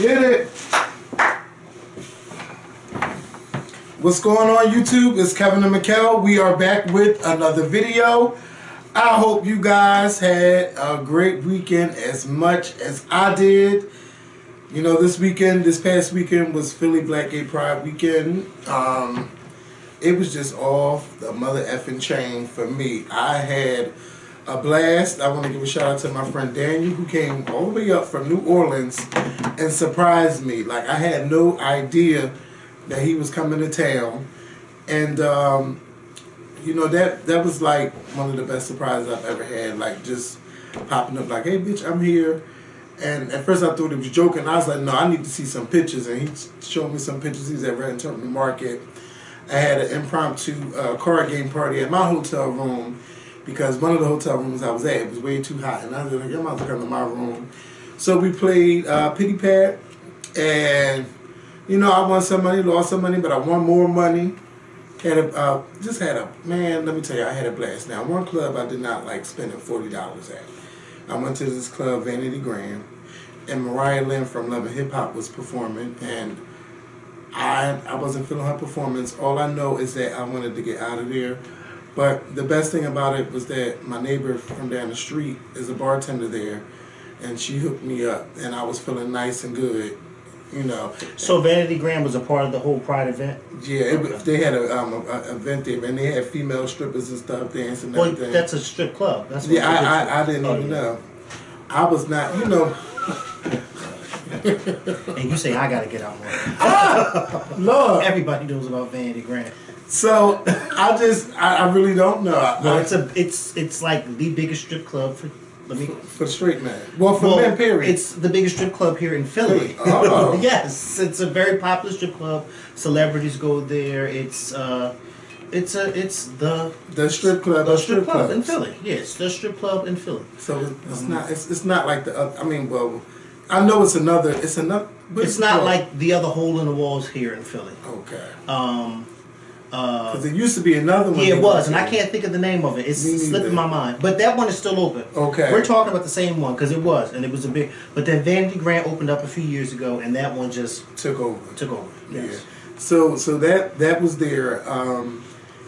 Get it. What's going on, YouTube? It's Kevin and Mikkel. We are back with another video. I hope you guys had a great weekend as much as I did. You know, this past weekend was Philly Black Gay Pride weekend. It was just off the mother effing chain for me. I had a blast. I want to give a shout out to my friend Daniel, who came all the way up from New Orleans and surprised me. Like, I had no idea that he was coming to town. And, you know, that was like one of the best surprises I've ever had. Like, just popping up like, hey, bitch, I'm here. And at first I thought he was joking. I was like, no, I need to see some pictures. And he showed me some pictures. He's at Red Terminal Market. I had an impromptu card game party at my hotel room because one of the hotel rooms I was at, it was way too hot. And I was like, I'm about to come to my room. So we played Pity Pat. And, you know, I won some money, lost some money, but I won more money. Man, let me tell you, I had a blast. Now, one club I did not like spending $40 at. I went to this club, Vanity Graham, and Mariah Lynn from Love and Hip Hop was performing, and I wasn't feeling her performance. All I know is that I wanted to get out of there. But the best thing about it was that my neighbor from down the street is a bartender there, and she hooked me up, and I was feeling nice and good, you know. So Vanity Graham was a part of the whole Pride event? Yeah, they had a event there, and they had female strippers and stuff dancing and everything. Well, that's a strip club. That's what I didn't even know. I was not, you know. And you say I gotta get out more. Lord, everybody knows about Vanity Graham. So I really don't know. Well, it's like the biggest strip club for the straight man. Well, men, period. It's the biggest strip club here in Philly. Oh. Yes, it's a very popular strip club. Celebrities go there. It's the strip club. The strip club in Philly. Yes, the strip club in Philly. So it's not like the other. I mean, well, I know it's another. But it's not like the other hole in the walls here in Philly. Okay. Because it used to be another one. Yeah, it was, and I can't think of the name of it. It's slipping my mind. But that one is still open. Okay. We're talking about the same one because it was, and it was a big. But then Vanity Grant opened up a few years ago, and that one just took over. Yes. Yeah. So that was there.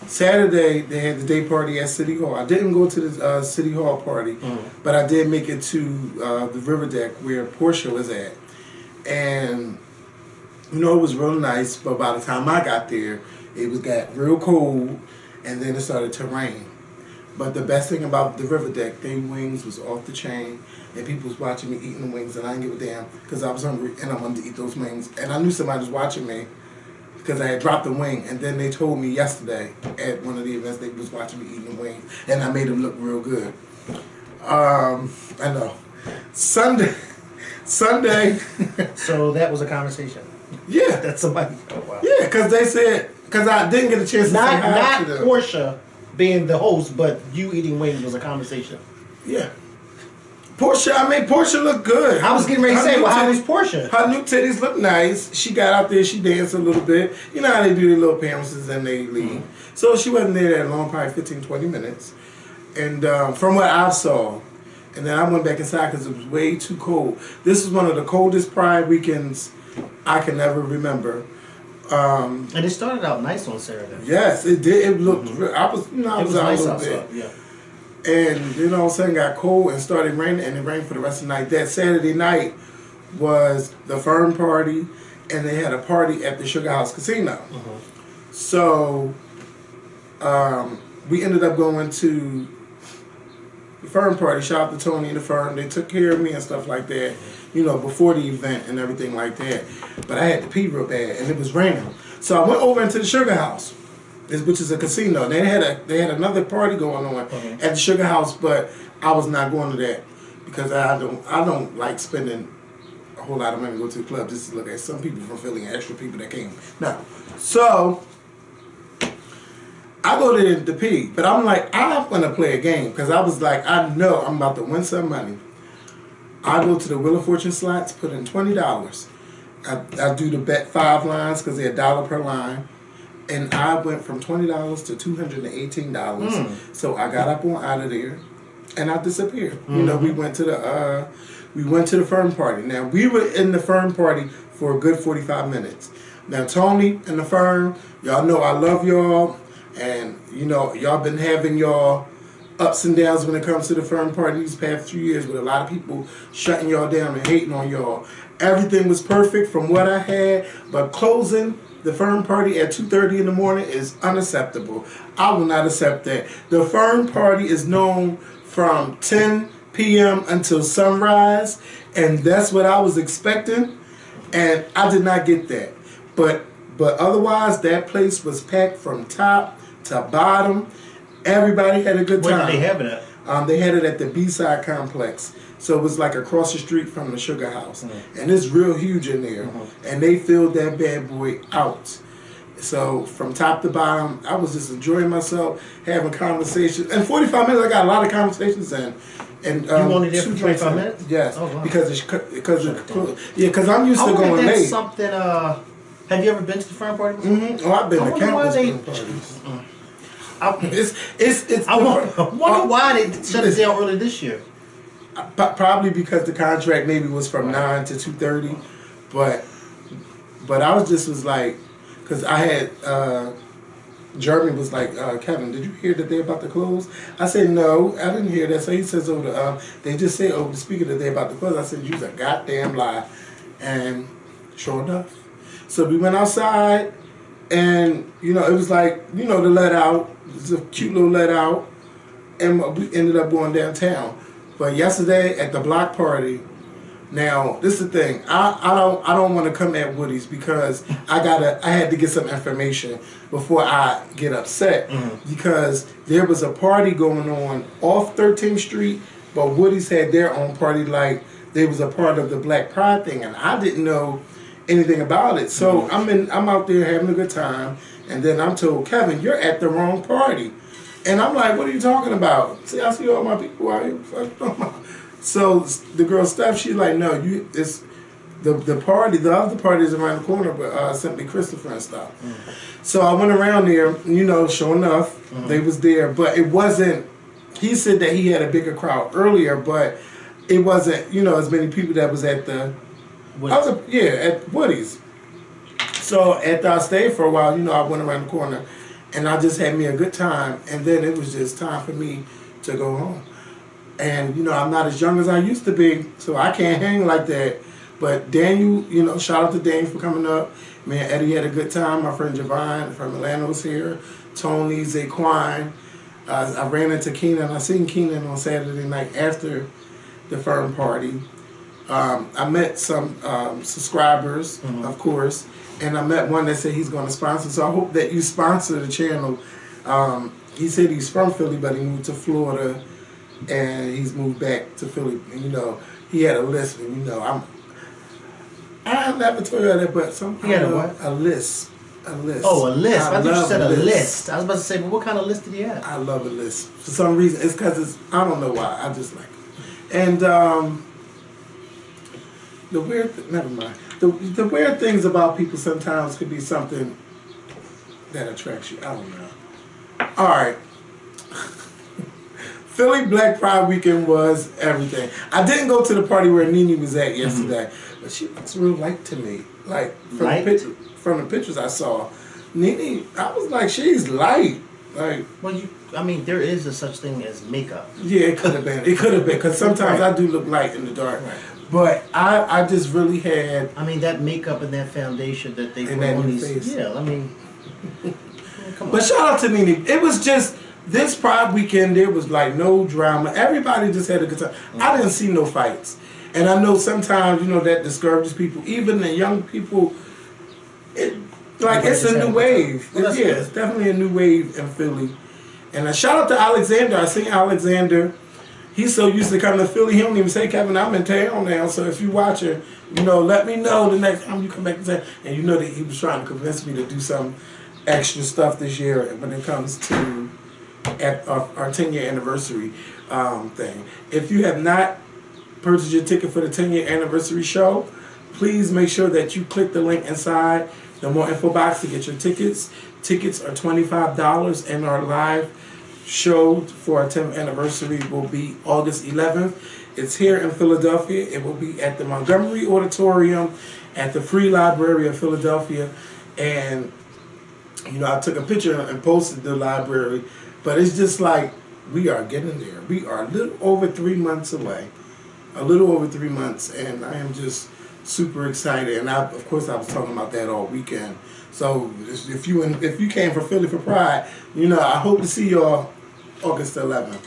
Saturday they had the day party at City Hall. I didn't go to the City Hall party, but I did make it to the River Deck where Portia was at, and you know, it was real nice. But by the time I got there, it got real cold, and then it started to rain. But the best thing about the River Deck, their wings was off the chain, and people was watching me eating the wings, and I didn't give a damn because I was hungry and I wanted to eat those wings. And I knew somebody was watching me because I had dropped the wing, and then they told me yesterday at one of the events they was watching me eating the wings, and I made them look real good. I know. Sunday. So that was a conversation. Yeah. That's somebody. Oh, wow. Yeah, because they said, because I didn't get a chance to say hi to them. Not Portia being the host, but you eating wings was a conversation. Yeah. Portia looked good. I was getting ready to say, well, how was Portia? Her new titties look nice. She got out there, she danced a little bit. You know how they do their little appearances and they leave. So she wasn't there that long, probably 15, 20 minutes. And from what I saw, and then I went back inside because it was way too cold. This was one of the coldest Pride weekends I can ever remember. And it started out nice on Saturday. Yes, it did. It looked. I was out nice a little bit. Yeah. And then all of a sudden got cold and started raining, and it rained for the rest of the night. That Saturday night was the Fern party, and they had a party at the Sugar House Casino. So we ended up going to the Fern party. Shout out to Tony and the Fern. They took care of me and stuff like that, you know, before the event and everything like that. But I had to pee real bad, and it was raining. So I went over into the Sugar House, which is a casino. They had another party going on at the Sugar House, but I was not going to that because I don't like spending a whole lot of money to go to the club just to look at some people from Philly and extra people that came. No. So I go there to pee, but I'm like, I'm going to play a game because I was like, I know I'm about to win some money. I go to the Wheel of Fortune slots, put in $20. I do the bet 5 lines because they're $1 per line. And I went from $20 to $218. So I got up on out of there. and I disappeared. You know, we went to the fern party. Now we were in the fern party for a good 45 minutes. Now Tony and the fern, y'all know I love y'all, and you know y'all been having y'all ups and downs when it comes to the fern party these past few years, with a lot of people shutting y'all down and hating on y'all. Everything was perfect from what I had, but closing the fern party at 2:30 in the morning is unacceptable. I will not accept that. The fern party is known from 10 p.m. until sunrise, and that's what I was expecting, and I did not get that. But otherwise, that place was packed from top to bottom. Everybody had a good time. Where did they have it at? They had it at the B-side complex. So it was like across the street from the Sugar House. And it's real huge in there. And they filled that bad boy out. So from top to bottom, I was just enjoying myself, having conversations. In 45 minutes, I got a lot of conversations in. And, you only there for 25 minutes? Yes. Oh, wow. Because I'm used to going late. Something, have you ever been to the fern party before? Oh, I've been to countless fern parties. I wonder why they shut it down early this year. Probably because the contract maybe was from 9 to 2:30, but I was like, because I had Jeremy was like, Kevin, did you hear that they're about to close? I said, no, I didn't hear that. So he says, they just said over the speaker that they're about to close. I said, you's a goddamn lie. And sure enough. So we went outside, and, you know, it was like, you know, the let out. It was a cute little let out. And we ended up going downtown. But yesterday at the block party, now this is the thing. I don't want to come at Woody's because I had to get some information before I get upset, because there was a party going on off 13th Street, but Woody's had their own party, like they was a part of the Black Pride thing, and I didn't know anything about it. So I'm out there having a good time, and then I'm told, Kevin, you're at the wrong party. And I'm like, what are you talking about? See, I see all my people out here. So the girl Steph, she's like, no, it's the party. The other party is around the corner, but simply Christopher and stuff. So I went around there. You know, sure enough, they was there, but it wasn't. He said that he had a bigger crowd earlier, but it wasn't. You know, as many people that was at the. At Woody's. So after I stayed for a while, you know, I went around the corner. And I just had me a good time, and then it was just time for me to go home. And, you know, I'm not as young as I used to be, so I can't hang like that. But Daniel, you know, shout out to Daniel for coming up. Me and Eddie had a good time. My friend Javon from Atlanta was here. Tony, Zaquan. I ran into Keenan. I seen Keenan on Saturday night after the fern party. I met some subscribers, of course. And I met one that said he's going to sponsor. So I hope that you sponsor the channel. He said he's from Philly, but he moved to Florida, and he's moved back to Philly. And, you know, he had a list. And, you know, I never told you that, but some. He had a what? A list. A list. Oh, a list. I thought you said a list. list. I was about to say, but what kind of list did he have? I love a list. For some reason, it's because I don't know why. I just like it. And the weird. Never mind. The weird things about people sometimes could be something that attracts you. I don't know. All right. Philly Black Pride weekend was everything. I didn't go to the party where Nene was at yesterday, but she looks real light to me. Like from the pictures I saw, Nene, I was like, she's light. Like, well, there is a such thing as makeup. Yeah, it could have been. It could have been, because sometimes I do look light in the dark. Right. But I just really had. I mean, that makeup and that foundation that they put on these. Face. Yeah, I mean. Come on. But shout out to Nene. It was just this Pride weekend. There was like no drama. Everybody just had a good time. I didn't see no fights, and I know sometimes that discourages people, even the young people. It's a new wave. It's definitely a new wave in Philly. And a shout out to Alexander. I seen Alexander. He's so used to coming to Philly, he don't even say, Kevin, I'm in town now. So if you watching, let me know the next time you come back to town. And you know that he was trying to convince me to do some extra stuff this year when it comes to our 10-year anniversary thing. If you have not purchased your ticket for the 10-year anniversary show, please make sure that you click the link inside the more info box to get your tickets. Tickets are $25 and are live show for our 10th anniversary will be August 11th. It's here in Philadelphia. It will be at the Montgomery Auditorium at the Free Library of Philadelphia. And, you know, I took a picture and posted the library, but it's just like we are getting there. We are a little over 3 months away. A little over 3 months, and I am just super excited. And of course, I was talking about that all weekend. So if you came from Philly for Pride, you know, I hope to see y'all August 11th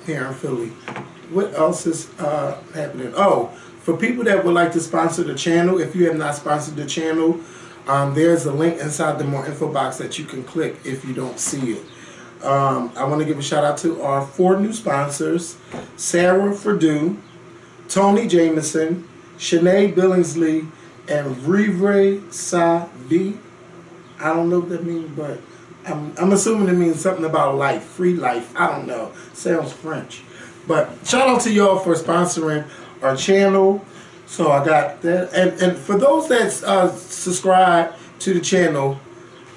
here in Philly. What else is happening? Oh, for people that would like to sponsor the channel, if you have not sponsored the channel, there's a link inside the more info box that you can click if you don't see it. I want to give a shout out to our 4 new sponsors: Sarah Ferdue, Tony Jameson, Shanae Billingsley, and Vivre Savi. I don't know what that means, but I'm assuming it means something about life, free life. I don't know. Sounds French. But shout out to y'all for sponsoring our channel. So I got that. And for those that subscribe to the channel,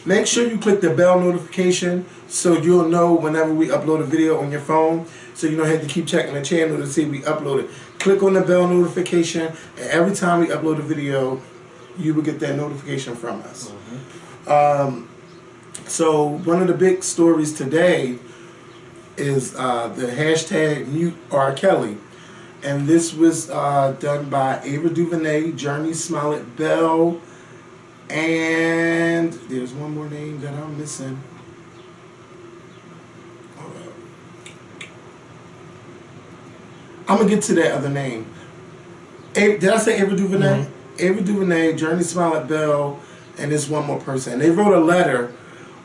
make sure you click the bell notification so you'll know whenever we upload a video on your phone, so you don't have to keep checking the channel to see we upload it. Click on the bell notification, and every time we upload a video, you will get that notification from us. So one of the big stories today is the hashtag Mute R. Kelly. And this was done by Ava DuVernay, Journey Smollett Bell, and there's one more name that I'm missing. Hold up. I'm going to get to that other name. Did I say Ava DuVernay? Ava DuVernay, Journey Smollett Bell, and this one more person. They wrote a letter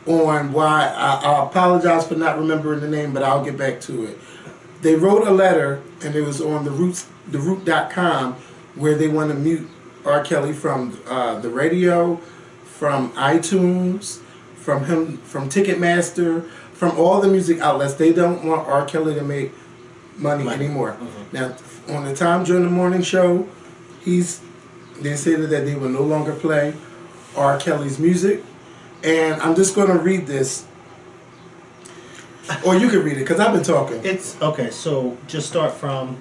on why, I apologize for not remembering the name, but I'll get back to it. They wrote a letter, and it was on theroot.com, where they want to mute R. Kelly from the radio, from iTunes, from Ticketmaster, from all the music outlets. They don't want R. Kelly to make money anymore. Now, on the Time During the Morning show, they said that they will no longer play R. Kelly's music. And I'm just going to read this. Or you can read it, because I've been talking. It's okay. So just start from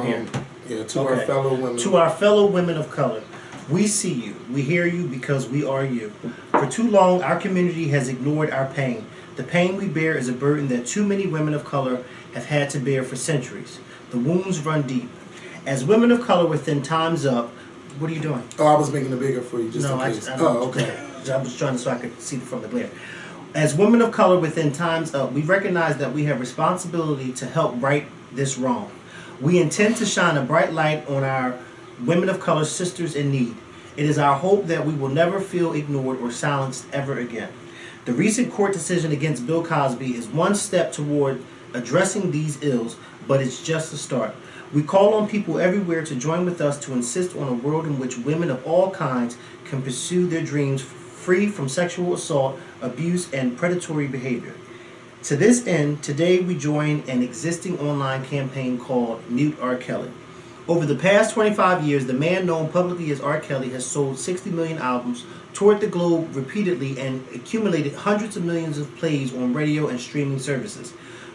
here. Yeah, to our fellow women. To our fellow women of color, we see you, we hear you, because we are you. For too long, our community has ignored our pain. The pain we bear is a burden that too many women of color have had to bear for centuries. The wounds run deep. As women of color within Time's Up, what are you doing? Oh, I was making it bigger for you, just in case. I was trying so I could see from the glare. As women of color within Time's Up, we recognize that we have responsibility to help right this wrong. We intend to shine a bright light on our women of color sisters in need. It is our hope that we will never feel ignored or silenced ever again. The recent court decision against Bill Cosby is one step toward addressing these ills, but it's just a start. We call on people everywhere to join with us to insist on a world in which women of all kinds can pursue their dreams free from sexual assault, abuse, and predatory behavior. To this end, today we join an existing online campaign called Mute R. Kelly. Over the past 25 years, the man known publicly as R. Kelly has sold 60 million albums, toured the globe repeatedly, and accumulated hundreds of millions of plays on radio and streaming services.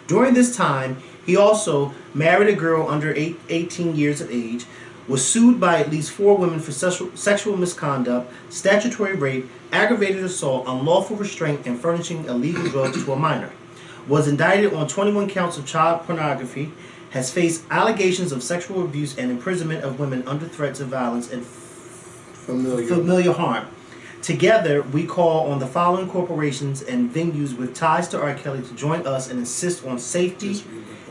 During this time, he also married a girl under 18 years of age, was sued by at least 4 women for sexual misconduct, statutory rape, aggravated assault, unlawful restraint, and furnishing illegal drugs to a minor. Was indicted on 21 counts of child pornography, has faced allegations of sexual abuse and imprisonment of women under threats of violence and familiar harm. Together, we call on the following corporations and venues with ties to R. Kelly to join us and insist on safety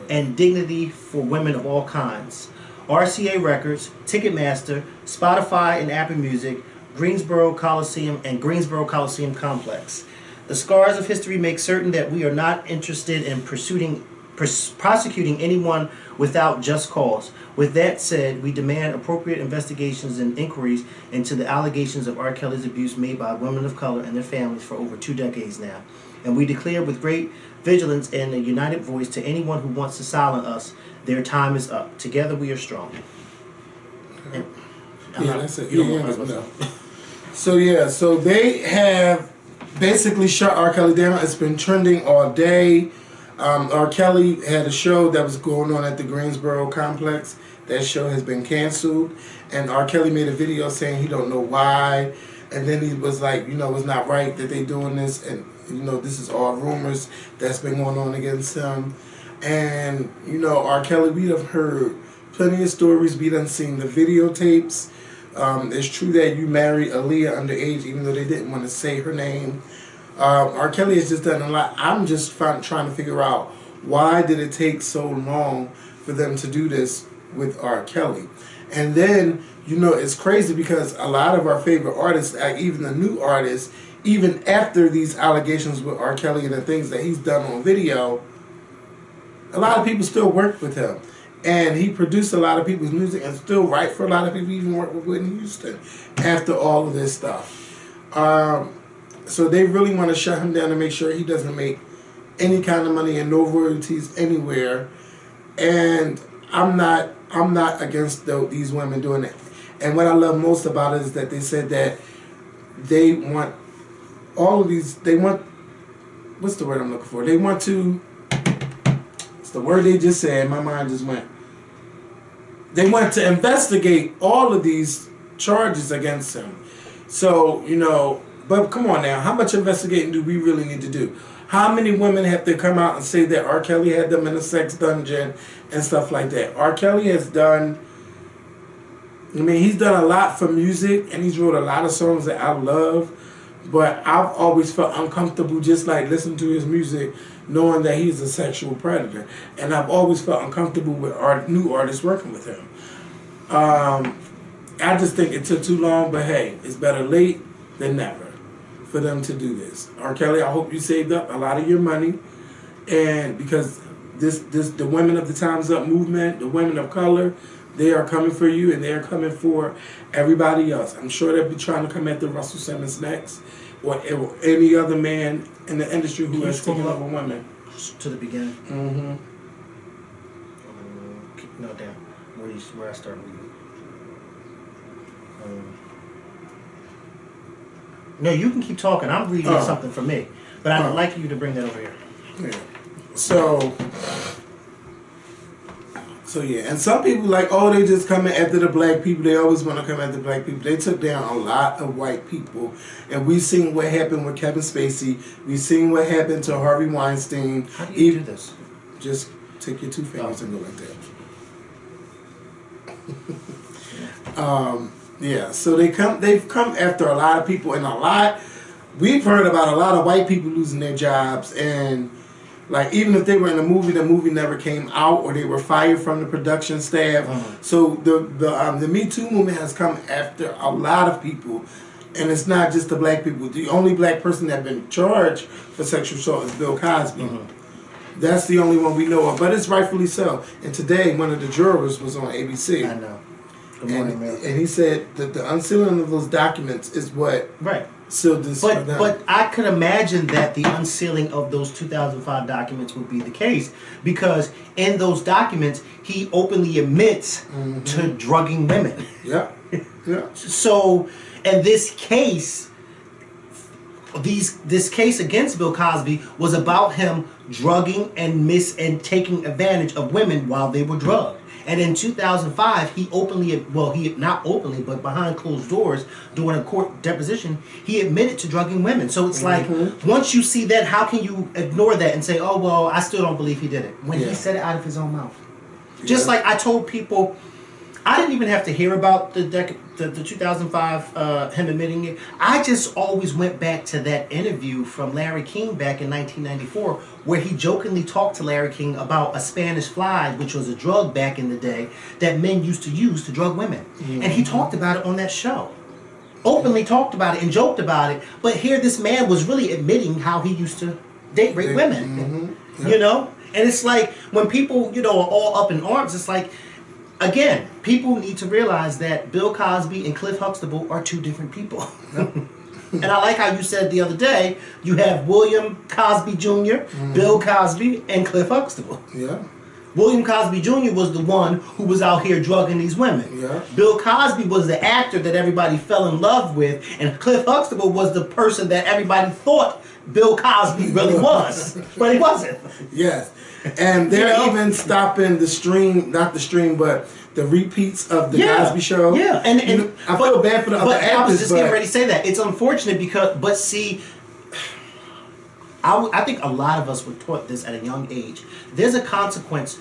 and dignity for women of all kinds. RCA Records, Ticketmaster, Spotify and Apple Music, Greensboro Coliseum, and Greensboro Coliseum Complex. The scars of history make certain that we are not interested in prosecuting anyone without just cause. With that said, we demand appropriate investigations and inquiries into the allegations of R. Kelly's abuse made by women of color and their families for over 2 decades now. And we declare with great vigilance and a united voice to anyone who wants to silence us, their time is up. Together we are strong. That's it. So they have basically shut R. Kelly down. It's been trending all day. R. Kelly had a show that was going on at the Greensboro complex. That show has been canceled. And R. Kelly made a video saying he don't know why. And then he was like, you know, it's not right that they doing this. And, you know, this is all rumors that's been going on against him. And, you know, R. Kelly, we have heard plenty of stories. We done seen the videotapes. It's true that you married Aaliyah underage, even though they didn't want to say her name. R. Kelly has just done a lot. I'm just trying to figure out why did it take so long for them to do this with R. Kelly. And then, you know, it's crazy because a lot of our favorite artists, even the new artists, even after these allegations with R. Kelly and the things that he's done on video, a lot of people still work with him. And he produced a lot of people's music and still write for a lot of people, even work with Whitney Houston after all of this stuff. So they really want to shut him down and make sure he doesn't make any kind of money and no royalties anywhere. And I'm not against these women doing it. And what I love most about it is that they said that they want all of these. They want, what's the word I'm looking for? They want to. It's the word they just said. My mind just went. They want to investigate all of these charges against him. So, you know. But come on now, how much investigating do we really need to do? How many women have to come out and say that R. Kelly had them in a sex dungeon and stuff like that? R. Kelly has done, I mean, he's done a lot for music and he's wrote a lot of songs that I love, but I've always felt uncomfortable just like listening to his music knowing that he's a sexual predator. And I've always felt uncomfortable with new artists working with him. I just think it took too long, but hey, it's better late than never for them to do this. R. Kelly, I hope you saved up a lot of your money, and because the women of the Time's Up movement, the women of color, they are coming for you, and they are coming for everybody else. I'm sure they'll be trying to come after Russell Simmons next, or any other man in the industry who has taken over women. To the beginning. Mm-hmm. No, down. Where I start reading. No, you can keep talking. I'm reading something for me. But I'd like you to bring that over here. Yeah. So yeah. And some people like, oh, they just coming after the black people. They always want to come after black people. They took down a lot of white people. And we've seen what happened with Kevin Spacey. We've seen what happened to Harvey Weinstein. How do you do this? Just take your two fingers and go like that. Yeah, so they've come after a lot of people, and we've heard about a lot of white people losing their jobs, and like even if they were in the movie never came out, or they were fired from the production staff. So the Me Too movement has come after a lot of people, and it's not just the black people. The only black person that been charged for sexual assault is Bill Cosby. That's the only one we know of, but it's rightfully so. And today, one of the jurors was on ABC. I know. Good morning, man. And he said that the unsealing of those documents is what sealed this for them. But I could imagine that the unsealing of those 2005 documents would be the case, because in those documents he openly admits to drugging women. Yeah. So, and this case against Bill Cosby was about him drugging and taking advantage of women while they were drugged. And in 2005, he not openly, but behind closed doors, during a court deposition, he admitted to drugging women. So it's like, once you see that, how can you ignore that and say, oh, well, I still don't believe he did it, when he said it out of his own mouth? Just like I told people, I didn't even have to hear about the 2005 him admitting it. I just always went back to that interview from Larry King back in 1994, where he jokingly talked to Larry King about a Spanish fly, which was a drug back in the day that men used to use to drug women. And he talked about it on that show. Openly talked about it and joked about it. But here this man was really admitting how he used to date rape women. You know? And it's like, when people, you know, are all up in arms, it's like, again, people need to realize that Bill Cosby and Cliff Huxtable are two different people. And I like how you said the other day, you have William Cosby Jr., Bill Cosby, and Cliff Huxtable. Yeah. William Cosby Jr. was the one who was out here drugging these women. Yeah. Bill Cosby was the actor that everybody fell in love with, and Cliff Huxtable was the person that everybody thought Bill Cosby really was, but he wasn't. Yes. And they're You know? even stopping the stream, not the stream, but the repeats of the Cosby Show. Yeah, and I feel bad for the other actors, I was just but getting ready to say that. It's unfortunate because, but see, I think a lot of us were taught this at a young age. There's a consequence.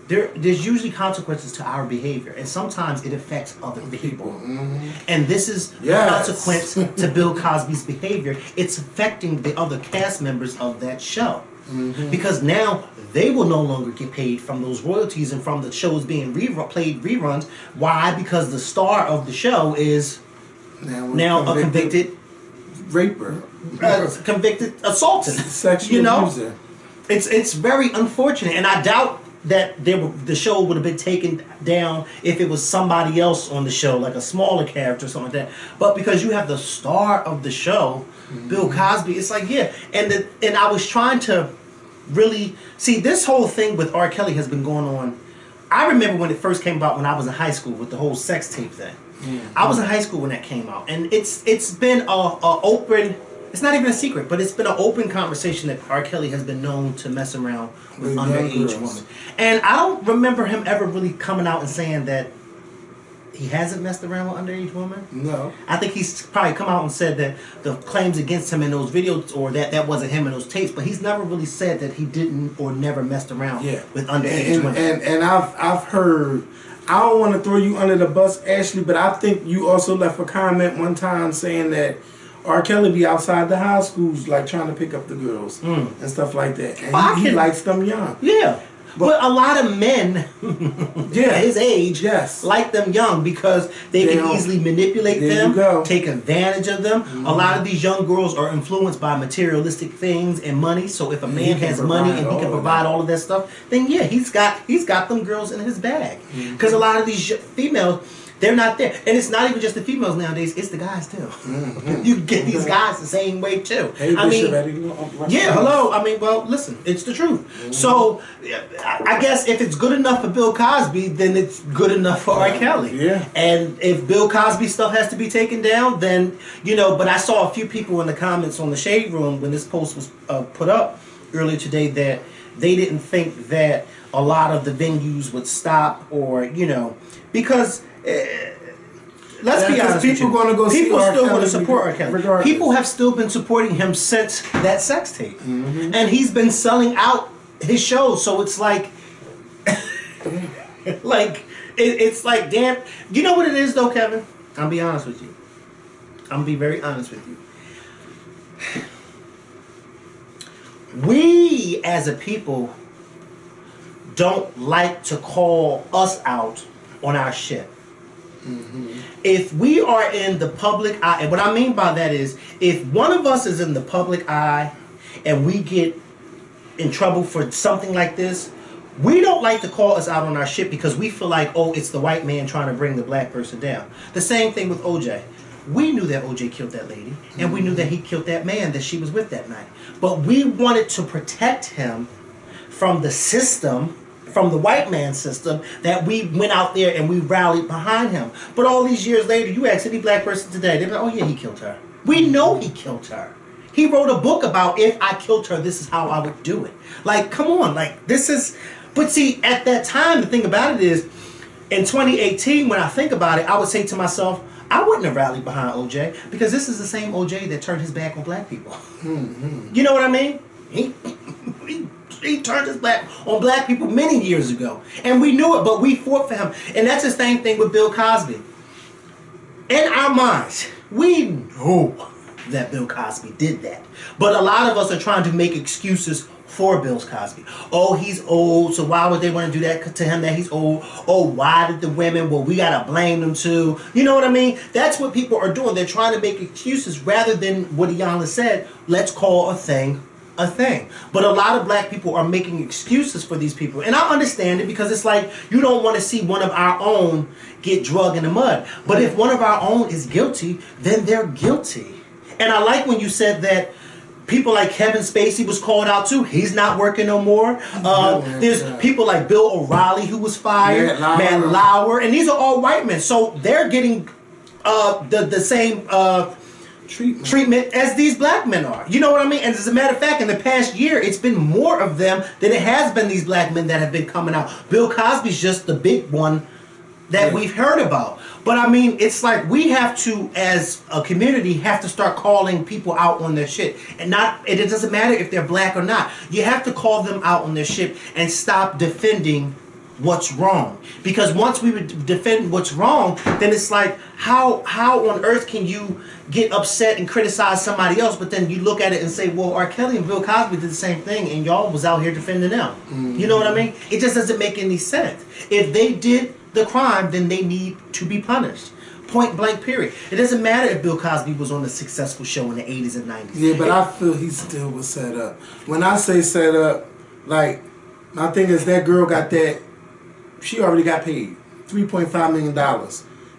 There's usually consequences to our behavior, and sometimes it affects other people. Mm-hmm. And this is a consequence to Bill Cosby's behavior. It's affecting the other cast members of that show. Mm-hmm. Because now they will no longer get paid from those royalties and from the shows being played reruns. Why? Because the star of the show is now a convicted raper, convicted assaultant, sexual abuser. It's very unfortunate, and I doubt that the show would have been taken down if it was somebody else on the show, like a smaller character or something like that. But because you have the star of the show, Bill Cosby, it's like, yeah. And I was trying to really see this whole thing with R. Kelly has been going on. I remember when it first came out when I was in high school with the whole sex tape thing. Mm-hmm. I was in high school when that came out, and it's been a open. It's not even a secret, but it's been an open conversation that R. Kelly has been known to mess around with underage women. And I don't remember him ever really coming out and saying that he hasn't messed around with underage women. No. I think he's probably come out and said that the claims against him in those videos, or that wasn't him in those tapes, but he's never really said that he didn't or never messed around with underage women. And I've heard, I don't want to throw you under the bus, Ashley, but I think you also left a comment one time saying that R. Kelly be outside the high schools, like trying to pick up the girls and stuff like that. And he likes them young. Yeah. But a lot of men his age like them young because they can easily manipulate them, take advantage of them. Mm-hmm. A lot of these young girls are influenced by materialistic things and money. So if a man has money and he can provide all of that stuff, then yeah, he's got them girls in his bag. Because a lot of these females, they're not there. And it's not even just the females nowadays, it's the guys too. Mm-hmm. You get these guys the same way too. Hey, hello. I mean, well, listen, it's the truth. Mm-hmm. So, I guess if it's good enough for Bill Cosby, then it's good enough for R. Kelly. Yeah. And if Bill Cosby stuff has to be taken down, then, but I saw a few people in the comments on the Shade Room when this post was put up earlier today that they didn't think that a lot of the venues would stop or, because... let's be honest. People going to go see people R. still Kelly going to support R. Kelly. Regardless. People have still been supporting him since that sex tape, and he's been selling out his shows. So it's like, it's like, damn. You know what it is, though, Kevin? I'll be honest with you. I'm gonna be very honest with you. We as a people don't like to call us out on our shit. Mm-hmm. If we are in the public eye, and what I mean by that is, if one of us is in the public eye and we get in trouble for something like this, we don't like to call us out on our shit because we feel like, oh, it's the white man trying to bring the black person down. The same thing with OJ. We knew that OJ killed that lady, and we knew that he killed that man that she was with that night. But we wanted to protect him from the system, from the white man system, that we went out there and we rallied behind him. But all these years later, you ask any black person today, they're like, oh yeah, he killed her. We know he killed her. He wrote a book about, if I killed her, this is how I would do it. Like, come on, like, this is... But see, at that time, the thing about it is, in 2018, when I think about it, I would say to myself, I wouldn't have rallied behind OJ, because this is the same OJ that turned his back on black people. Mm-hmm. You know what I mean? He turned his back on black people many years ago. And we knew it, but we fought for him. And that's the same thing with Bill Cosby. In our minds, we know that Bill Cosby did that. But a lot of us are trying to make excuses for Bill Cosby. Oh, he's old, so why would they want to do that to him that he's old? Oh, why did the women? Well, we got to blame them too. You know what I mean? That's what people are doing. They're trying to make excuses rather than what Iyanla said, let's call a thing a thing. But a lot of black people are making excuses for these people. And I understand it, because it's like, you don't want to see one of our own get drugged in the mud. But if one of our own is guilty, then they're guilty. And I like when you said that People like Kevin Spacey was called out too. He's not working no more. There's people like Bill O'Reilly who was fired. Matt Lauer. And these are all white men. So they're getting the same treatment as these black men are. You know what I mean? And as a matter of fact, in the past year, it's been more of them than it has been these black men that have been coming out. Bill Cosby's just the big one that we've heard about. But I mean, it's like we have to, as a community, have to start calling people out on their shit. And it doesn't matter if they're black or not. You have to call them out on their shit and stop defending what's wrong. Because once we would defend what's wrong, then it's like, how on earth can you get upset and criticize somebody else, but then you look at it and say, well, R. Kelly and Bill Cosby did the same thing, and y'all was out here defending them. Mm-hmm. You know what I mean? It just doesn't make any sense. If they did the crime, then they need to be punished. Point blank, period. It doesn't matter if Bill Cosby was on a successful show in the 80s and 90s. Yeah, but I feel he still was set up. When I say set up, like, my thing is that girl got that, she already got paid $3.5 million.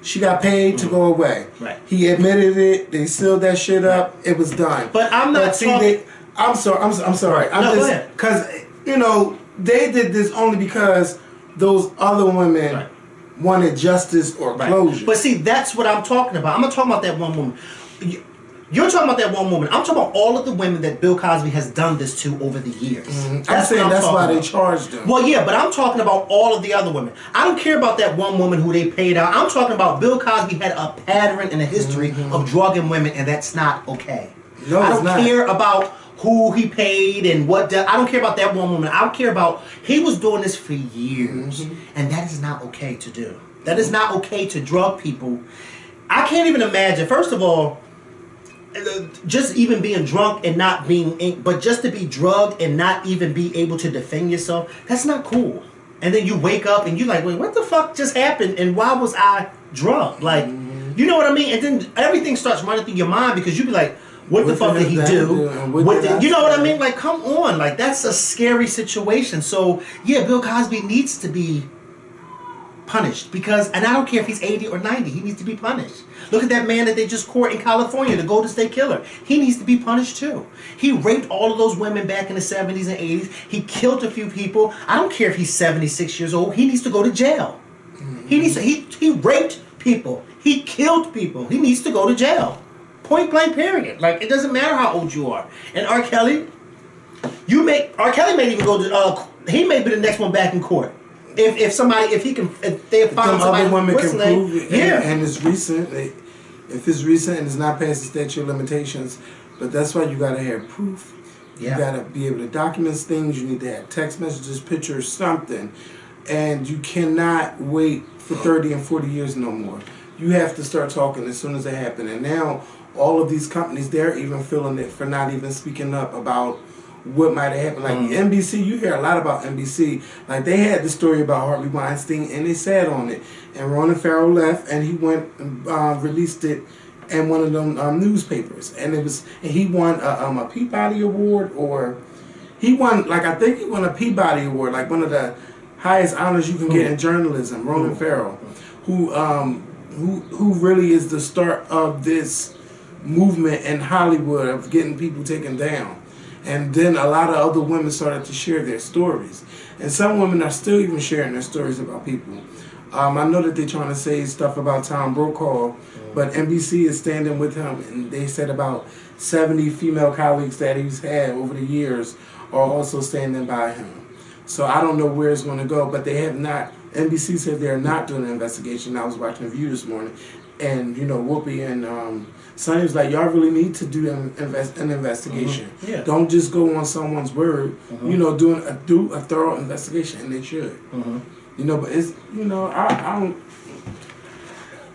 She got paid to go away. Right. He admitted it. They sealed that shit up. It was done. But I'm not talking... I'm sorry. No, go ahead. Because, you know, they did this only because those other women wanted justice or closure. But see, that's what I'm talking about. I'm not talking about that one woman. You're talking about that one woman. I'm talking about all of the women that Bill Cosby has done this to over the years. Mm-hmm. I'm saying that's why they charged him. Well, yeah, but I'm talking about all of the other women. I don't care about that one woman who they paid out. I'm talking about Bill Cosby had a pattern and a history of drugging women, and that's not okay. No, I don't care about who he paid and what. I don't care about that one woman. I don't care about. He was doing this for years, and that is not okay to do. That is not okay to drug people. I can't even imagine. First of all, just even being drunk and not being, but just to be drugged and not even be able to defend yourself, that's not cool. And then you wake up and you're like, wait, what the fuck just happened? And why was I drugged? Like, you know what I mean? And then everything starts running through your mind because you be like, what the fuck did he do? You know what I mean? Like, come on. Like, that's a scary situation. So, yeah, Bill Cosby needs to be punished because, and I don't care if he's 80 or 90, he needs to be punished. Look at that man that they just caught in California, the Golden State Killer. He needs to be punished too. He raped all of those women back in the 70s and 80s. He killed a few people. I don't care if he's 76 years old. He needs to go to jail. He raped people. He killed people. He needs to go to jail. Point blank, period. Like, it doesn't matter how old you are. And R. Kelly, R. Kelly may even go to, he may be the next one back in court. If they find somebody, other women can prove it, yeah, and it's recent. If it's recent and it's not past the statute of limitations, but that's why you gotta have proof. You gotta be able to document things. You need to have text messages, pictures, something, and you cannot wait for 30 and 40 years no more. You have to start talking as soon as it happens. And now all of these companies, they're even feeling it for not even speaking up about what might have happened. Like NBC, you hear a lot about NBC. Like, they had the story about Harvey Weinstein and they sat on it. And Ronan Farrow left and he went and released it in one of them newspapers. And he won a Peabody Award, or he won, like, I think he won a Peabody Award, like one of the highest honors you can get in journalism. Ronan Farrow, who really is the start of this movement in Hollywood of getting people taken down. And then a lot of other women started to share their stories. And some women are still even sharing their stories about people. I know that they're trying to say stuff about Tom Brokaw, but NBC is standing with him. And they said about 70 female colleagues that he's had over the years are also standing by him. So I don't know where it's going to go, but they have not. NBC said they're not doing an investigation. I was watching The View this morning, and, you know, Whoopi and Sonny was like, y'all really need to do an investigation. Yeah. Don't just go on someone's word. You know, do a thorough investigation, and they should. You know, but it's, you know, I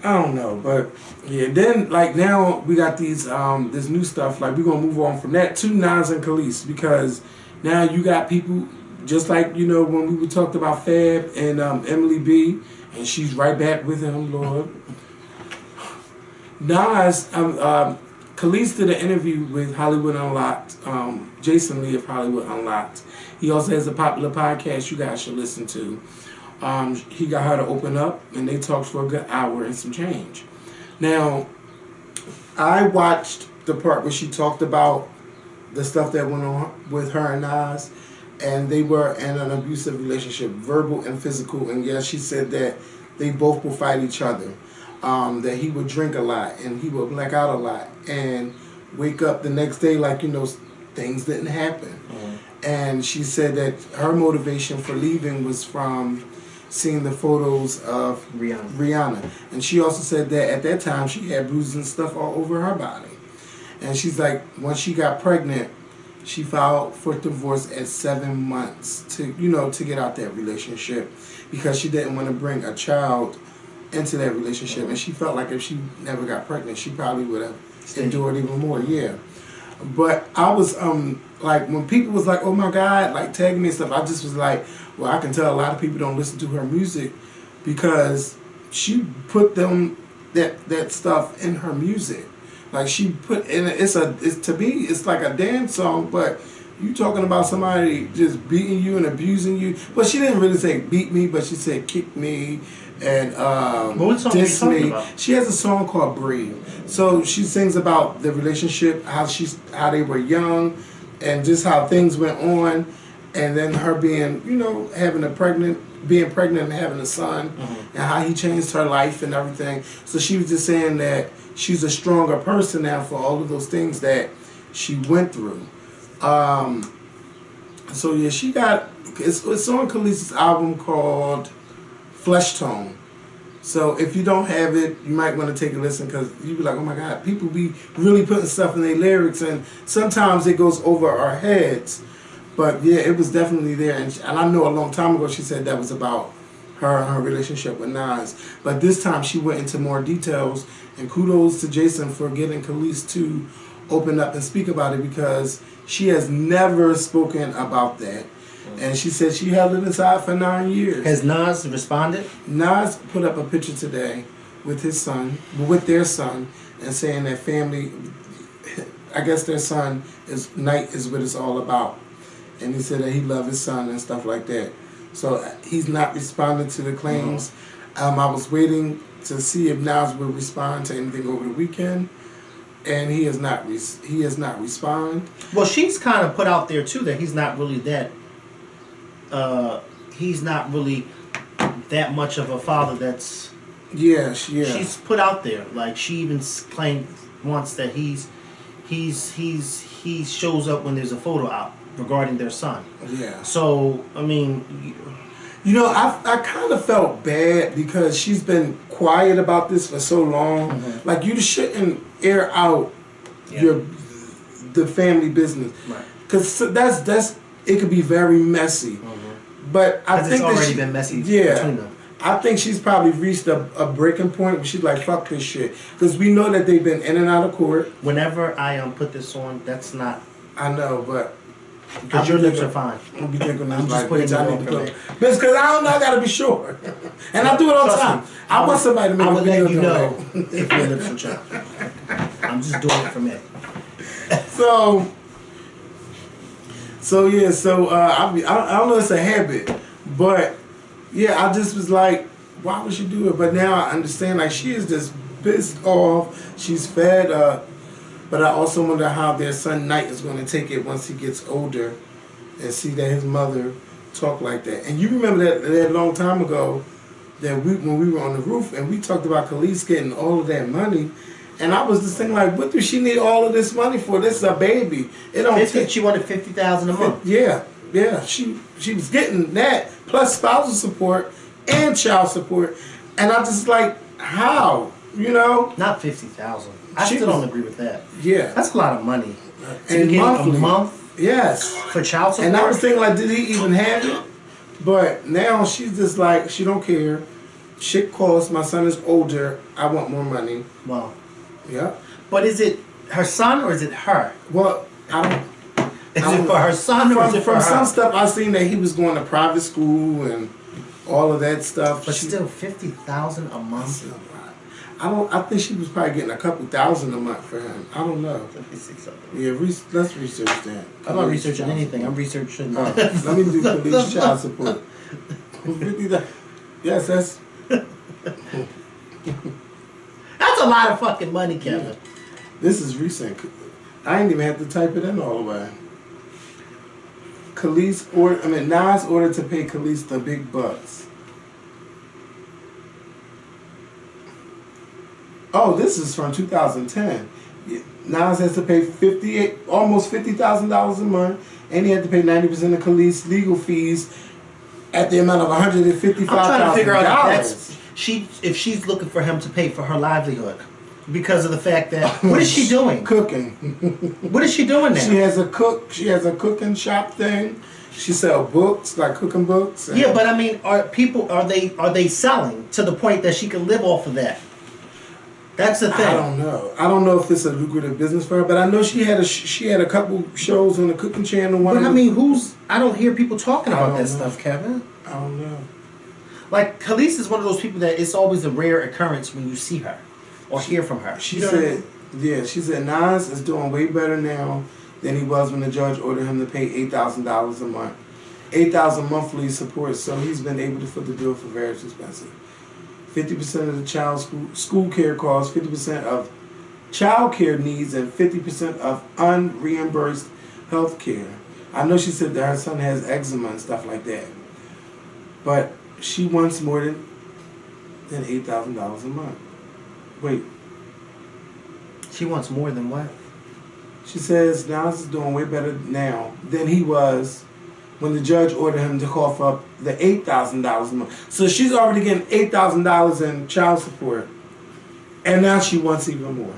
don't know, but yeah. Then, like, now we got these this new stuff. Like, we're gonna move on from that to Nas and Kelis, because now you got people just like, you know, when we talked about Fab and Emily B, and she's right back with him, Lord. Nas, Kelis did an interview with Hollywood Unlocked, Jason Lee of Hollywood Unlocked. He also has a popular podcast you guys should listen to. He got her to open up, and they talked for a good hour and some change. Now, I watched the part where she talked about the stuff that went on with her and Nas, and they were in an abusive relationship, verbal and physical. And yes, she said that they both would fight each other. That he would drink a lot and he would black out a lot and wake up the next day like, you know, things didn't happen. And she said that her motivation for leaving was from seeing the photos of Rihanna. And she also said that at that time she had bruises and stuff all over her body. And she's like, once she got pregnant, she filed for divorce at 7 months to, you know, to get out that relationship because she didn't want to bring a child into that relationship. And she felt like if she never got pregnant, she probably would have endured even more. Yeah. But I was like, when people was like, oh my God, like tagging me and stuff, I just was like, well, I can tell a lot of people don't listen to her music because she put that stuff in her music. Like she put in it's to me it's like a dance song, but you talking about somebody just beating you and abusing you. Well, she didn't really say beat me, but she said kick me and diss me. She has a song called Breathe. So she sings about the relationship, how they were young, and just how things went on, and then her being, you know, being pregnant and having a son, and how he changed her life and everything. So she was just saying that she's a stronger person now for all of those things that she went through. So yeah, she got it's on Kelis' album called Flesh Tone. So if you don't have it, you might want to take a listen because you be like, oh my God, people be really putting stuff in their lyrics, and sometimes it goes over our heads. But yeah, it was definitely there, and I know a long time ago she said that was about her and her relationship with Nas. But this time she went into more details, and kudos to Jason for getting Kelis to open up and speak about it because she has never spoken about that. And she said she held it inside for 9 years. Has Nas responded? Nas put up a picture today with his son, with their son, and saying that family, I guess their son night is what it's all about. And he said that he loved his son and stuff like that. So he's not responding to the claims. I was waiting to see if Nas would respond to anything over the weekend, and he has not. He has not responded. Well, she's kind of put out there too that he's not really that. He's not really that much of a father. That's She's put out there like she even claimed once that he shows up when there's a photo out regarding their son. Yeah. So I mean, you know, I kind of felt bad because she's been quiet about this for so long. Like you shouldn't air out the family business, right? Because that's it could be very messy. But I think it's already been messy between them. I think she's probably reached a breaking point where she's like, fuck this shit. Because we know that they've been in and out of court. Whenever I put this on, that's not... I know, but... Because your lips are fine. I'll be thinking I'm just putting I need to go. Because I don't know, I gotta be sure. And I do it all the time. I want somebody to make a video. I would let you know if your lips are chapped. I'm just doing it for me. I don't know, it's a habit, but yeah, I just was like, why would she do it? But now I understand, like, she is just pissed off, she's fed up, but I also wonder how their son Knight is going to take it once he gets older and see that his mother talk like that. And you remember that long time ago, that when we were on the roof and we talked about Kelis getting all of that money. And I was just thinking, like, what does she need all of this money for? This is a baby. It don't take. She wanted $50,000 a month. Yeah. She was getting that plus spousal support and child support, and I just like, how, you know? Not $50,000. I still don't agree with that. Yeah, that's a lot of money. And monthly, a month. Yes, for child support. And I was thinking, like, did he even have it? But now she's just like, she don't care. Shit costs. My son is older. I want more money. Wow. Yeah. But is it her son or is it her? Well, I don't. Is it for her son or is it for her? From some stuff I've seen that he was going to private school and all of that stuff. But still, $50,000 a month. I think she was probably getting a couple thousand a month for him. I don't know. Let me see something. Yeah, let's research that. I'm not researching anything. I'm researching. Let me do Kelis child support. Yes, that's. That's a lot of fucking money, Kevin. Yeah. This is recent. I ain't even have to type it in all the way. Nas ordered to pay Kelis the big bucks. Oh, this is from 2010. Nas has to pay almost $50,000 a month, and he had to pay 90% of Kelis' legal fees at the amount of $155,000. I'm trying to figure out if she's looking for him to pay for her livelihood because of the fact that what is she doing? Cooking. What is she doing now? She has a cooking shop thing. She sells books, like cooking books. Yeah, but I mean, are they selling to the point that she can live off of that? That's the thing. I don't know. I don't know if it's a lucrative business for her, but I know she had a couple shows on the cooking channel. But I mean, I don't hear people talking about that stuff, Kevin. I don't know. Like, Kelis is one of those people that it's always a rare occurrence when you see her or hear from her. She said Nas is doing way better now than he was when the judge ordered him to pay $8,000 a month. $8,000 monthly support, so he's been able to foot the bill for various expenses. 50% of the child's school care costs, 50% of child care needs, and 50% of unreimbursed health care. I know she said that her son has eczema and stuff like that. But she wants more than $8,000 a month. Wait. She wants more than what? She says Nas is doing way better now than he was when the judge ordered him to cough up the $8,000 a month. So she's already getting $8,000 in child support, and now she wants even more.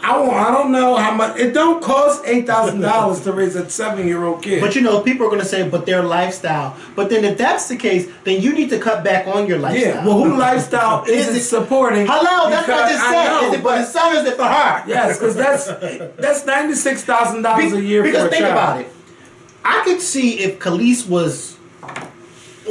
I don't know how much. It don't cost $8,000 to raise a 7-year-old kid. But you know, people are going to say, but their lifestyle. But then if that's the case, then you need to cut back on your lifestyle. Yeah, well, who lifestyle isn't supporting? Hello, that's what I just said. Is it for his son or is it for her? Yes, because that's $96,000 a year for a child. Because think about it. I could see if Kelis was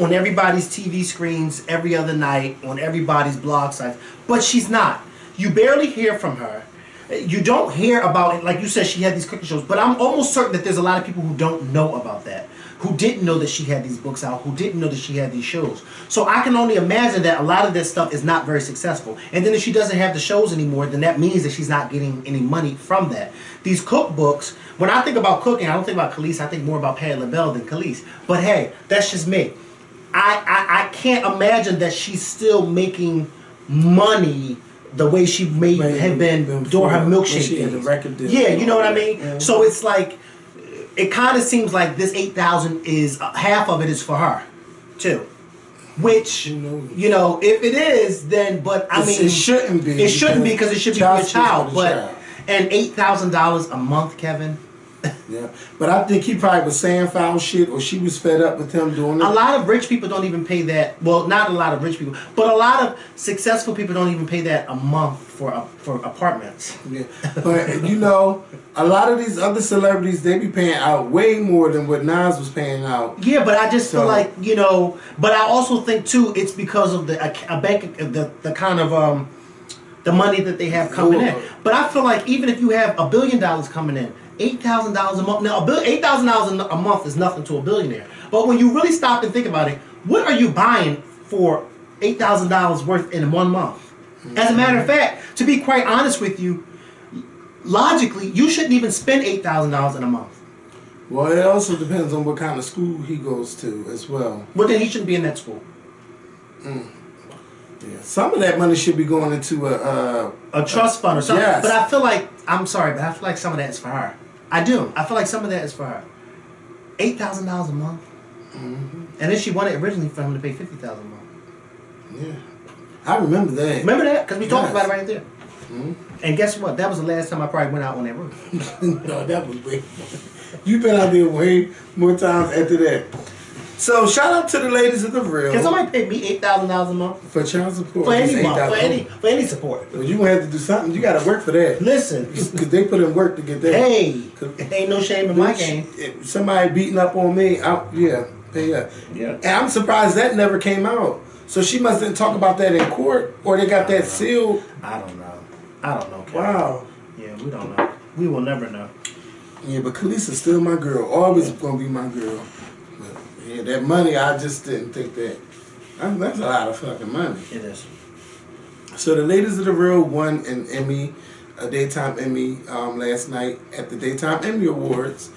on everybody's TV screens every other night, on everybody's blog sites, but she's not. You barely hear from her. You don't hear about it. Like you said, she had these cooking shows, but I'm almost certain that there's a lot of people who don't know about that, who didn't know that she had these books out, who didn't know that she had these shows. So I can only imagine that a lot of this stuff is not very successful. And then if she doesn't have the shows anymore, then that means that she's not getting any money from that. These cookbooks, when I think about cooking, I don't think about Kelis. I think more about Patti LaBelle than Kelis. But hey, that's just me. I can't imagine that she's still making money the way she had been during her milkshake days. Yeah, you know what I mean? Yeah. So it's like, it kind of seems like this $8,000 is, half of it is for her, too. Which, you know, if it is, then, but I mean. It shouldn't be. It shouldn't be because it should be for your child. But, and $8,000 a month, Kevin. Yeah, but I think he probably was saying foul shit, or she was fed up with him doing it. A lot of rich people don't even pay that. Well, not a lot of rich people, but a lot of successful people don't even pay that a month for apartments. Yeah, but you know, a lot of these other celebrities, they be paying out way more than what Nas was paying out. Yeah, but I just feel like, you know, but I also think too, it's because of the kind of the money that they have coming in. But I feel like even if you have $1 billion coming in, $8,000 a month. Now, $8,000 a month is nothing to a billionaire. But when you really stop and think about it, what are you buying for $8,000 worth in 1 month? As a matter of fact, to be quite honest with you, logically, you shouldn't even spend $8,000 in a month. Well, it also depends on what kind of school he goes to as well. Well, then he shouldn't be in that school. Yeah, some of that money should be going into a trust fund or something. Yes. But I feel like, I'm sorry, but I feel like some of that is for her. I do. I feel like some of that is for her. $8,000 a month. Mm-hmm. And then she wanted originally for him to pay $50,000 a month. Yeah. I remember that. Remember that? Because we talked about it right there. Mm-hmm. And guess what? That was the last time I probably went out on that roof. No, that was way more. You've been out there way more times after that. So shout out to the ladies of the real. Can somebody pay me $8,000 a month for child support? For any month, for any support. Well, you gonna have to do something. You got to work for that. Listen, because they put in work to get that. Hey, ain't no shame in my game. If somebody beating up on me, pay up. Yeah. And I'm surprised that never came out. So she must didn't talk about that in court, or they got that sealed. I don't know. Kevin. Wow. Yeah, we don't know. We will never know. Yeah, but Kelis is still my girl. Always gonna be my girl. Yeah, that money, I just didn't think that. That's a lot of fucking money. It is. So the ladies of the real won an Emmy a Daytime Emmy last night at the Daytime Emmy Awards.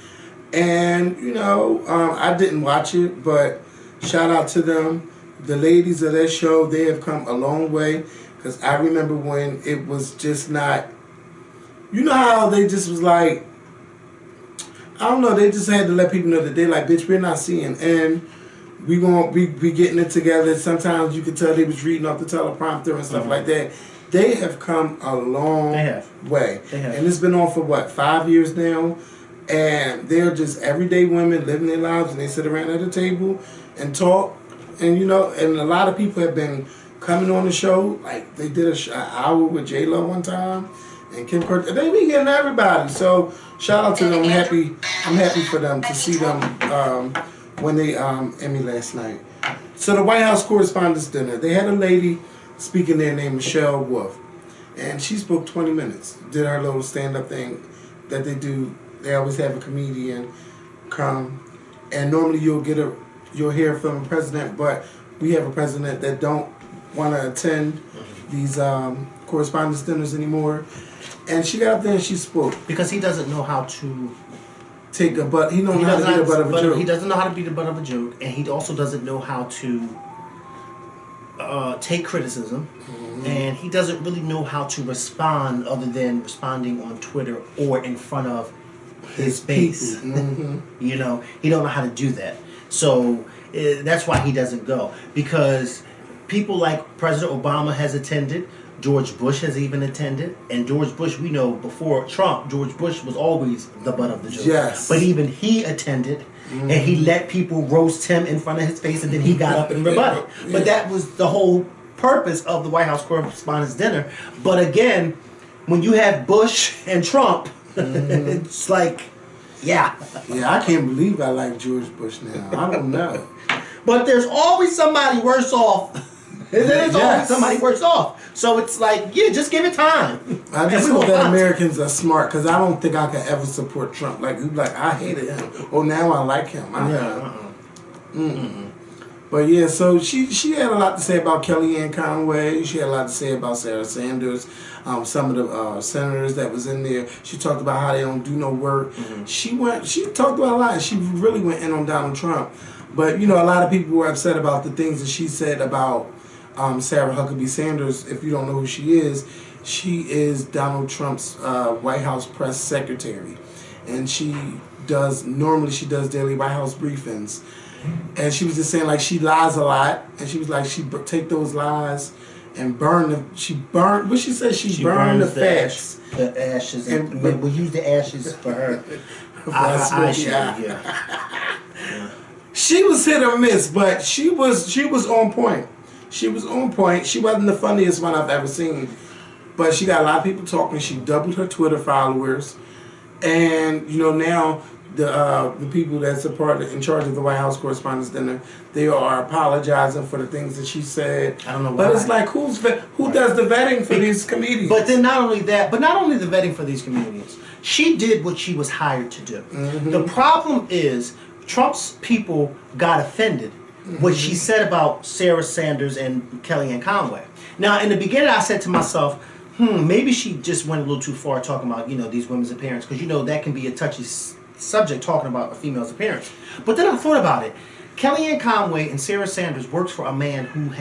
And, I didn't watch it, but shout out to them. The ladies of that show, they have come a long way. Because I remember when it was just not... You know how they just was like... I don't know, they just had to let people know that they like, bitch, we're not seeing. And we gonna be getting it together. Sometimes you could tell they was reading off the teleprompter and stuff like that. They have come a long way. They have. And it's been on for, what, 5 years now? And they're just everyday women living their lives, and they sit around at a table and talk. And, and a lot of people have been coming on the show. Like, they did an hour with J-Lo one time. And Kim Kardashian, they be getting everybody. So, shout out to them. I'm happy for them to see them when they Emmy last night. So, the White House Correspondents' Dinner, they had a lady speaking there named Michelle Wolf. And she spoke 20 minutes. Did her little stand-up thing that they do. They always have a comedian come. And normally you'll hear from the president, but we have a president that don't want to attend these correspondence dinners anymore. And she got up there and she spoke. Because he doesn't know how to take a butt. He don't know how to be the butt of a joke. He doesn't know how to be the butt of a joke, and he also doesn't know how to take criticism, and he doesn't really know how to respond other than responding on Twitter or in front of his base. He don't know how to do that. So that's why he doesn't go, because people like President Obama has attended. George Bush has even attended, and George Bush, we know before Trump, George Bush was always the butt of the joke. Yes. But even he attended, and he let people roast him in front of his face, and then he got up and rebutted. But that was the whole purpose of the White House Correspondents' Dinner. But again, when you have Bush and Trump, it's like, yeah. Yeah, I can't believe I like George Bush now. I don't know. But there's always somebody worse off. There's always somebody worse off. So it's like, yeah, just give it time. I just hope that Americans are smart, because I don't think I could ever support Trump. Like I hated him. Oh, now I like him. But yeah, so she had a lot to say about Kellyanne Conway. She had a lot to say about Sarah Sanders. Some of the senators that was in there. She talked about how they don't do no work. She talked about a lot. She really went in on Donald Trump. But a lot of people were upset about the things that she said about Sarah Huckabee Sanders. If you don't know who she is Donald Trump's White House press secretary, and she does daily White House briefings. And she was just saying, like, she lies a lot, and she was like, she take those lies and burn them. She burned the facts, the ashes, and we'll use the ashes for her. She was hit or miss, but she was on point. She was on point. She wasn't the funniest one I've ever seen, but she got a lot of people talking. She doubled her Twitter followers, and now the people that's in charge of the White House Correspondents' Dinner, they are apologizing for the things that she said. I don't know why. But it's like, who does the vetting for these comedians? But then not only the vetting for these comedians, she did what she was hired to do. The problem is Trump's people got offended what she said about Sarah Sanders and Kellyanne Conway. Now, in the beginning, I said to myself, maybe she just went a little too far talking about, these women's appearance, because, that can be a touchy subject, talking about a female's appearance. But then I thought about it. Kellyanne Conway and Sarah Sanders works for a man who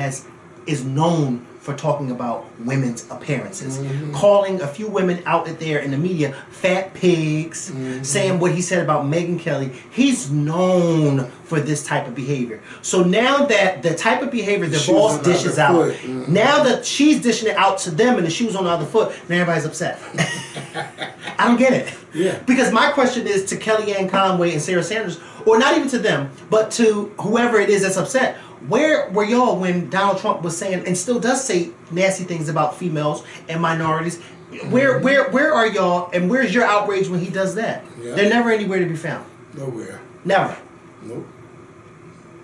is known for talking about women's appearances, calling a few women out there in the media fat pigs, saying what he said about Megyn Kelly. He's known for this type of behavior. So now that the type of behavior the boss dishes out, now that she's dishing it out to them and the shoe's on the other foot, now everybody's upset. I don't get it. Yeah. Because my question is to Kellyanne Conway and Sarah Sanders, or not even to them, but to whoever it is that's upset. Where were y'all when Donald Trump was saying, and still does say, nasty things about females and minorities? Where are y'all, and where's your outrage when he does that? Yeah. They're never anywhere to be found. Nowhere. Never. Nope.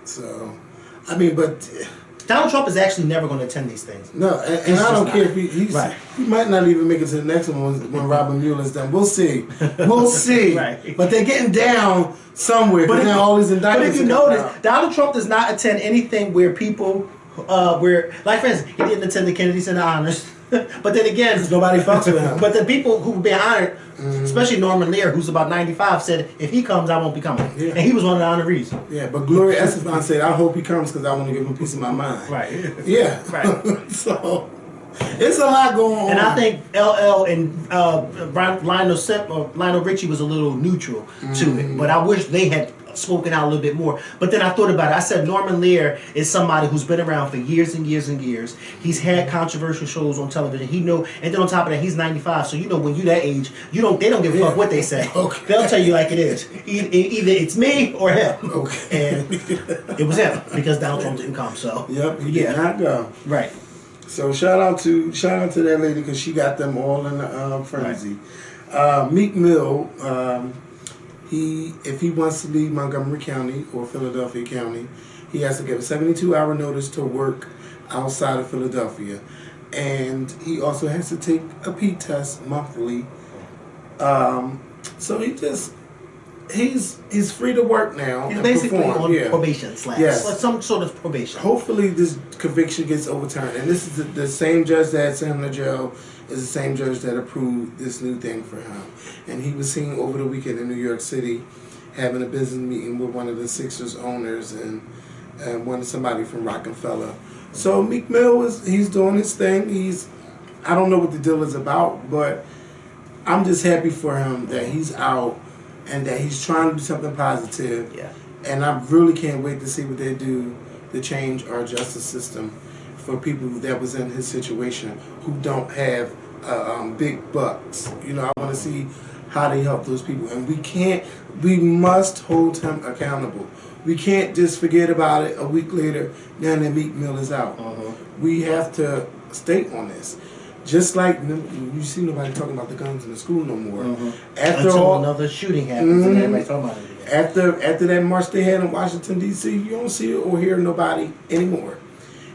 So, I mean, but Donald Trump is actually never going to attend these things. No, and I don't care if he might not even make it to the next one when Robert Mueller's done. We'll see. We'll see. Right. But they're getting down somewhere. But now all these indictments. But if you notice, Donald Trump does not attend anything where people, like for instance, he didn't attend the Kennedy Center Honors. But then again, Because nobody fucks with him. but the people who were behind, especially Norman Lear, who's about 95, said, if he comes, I won't be coming. Yeah. And he was one of the honorees. Yeah, but Gloria Estefan said, I hope he comes because I want to give him a piece of my mind. Right. Yeah. Right. So, it's a lot going on. And I think LL and Lionel Richie was a little neutral to it. But I wish they had spoken out a little bit more. But then I thought about it. I said Norman Lear is somebody who's been around for years and years and years. He's had controversial shows on television. He know, and then on top of that, he's 95. So you know, when you that age, they don't give a fuck what they say. Okay. They'll tell you like it is. Either it's me or him. Okay. And it was him because Donald Trump didn't come. So Yep, he did not go. Right. So shout out to that lady because she got them all in the frenzy. Meek Mill, if he wants to leave Montgomery County or Philadelphia County, he has to give a 72-hour notice to work outside of Philadelphia, and he also has to take a P test monthly. So he's free to work now. He's and basically perform. on Yeah. probation / some sort of probation. Hopefully this conviction gets overturned. And this is the same judge that sent him to jail is the same judge that approved this new thing for him. And he was seen over the weekend in New York City having a business meeting with one of the Sixers owners and somebody from Rockefeller. So Meek Mill he's doing his thing. I don't know what the deal is about, but I'm just happy for him that he's out and that he's trying to do something positive. Yeah. And I really can't wait to see what they do to change our justice system for people that was in his situation who don't have big bucks. You know, I want to see how they help those people. And we must hold him accountable. We can't just forget about it a week later, now that Meek Mill is out. We have to stay on this. Just like you see nobody talking about the guns in the school no more. Until another shooting happens and everybody's talking about it again. After that march they had in Washington, D.C., you don't see or hear nobody anymore.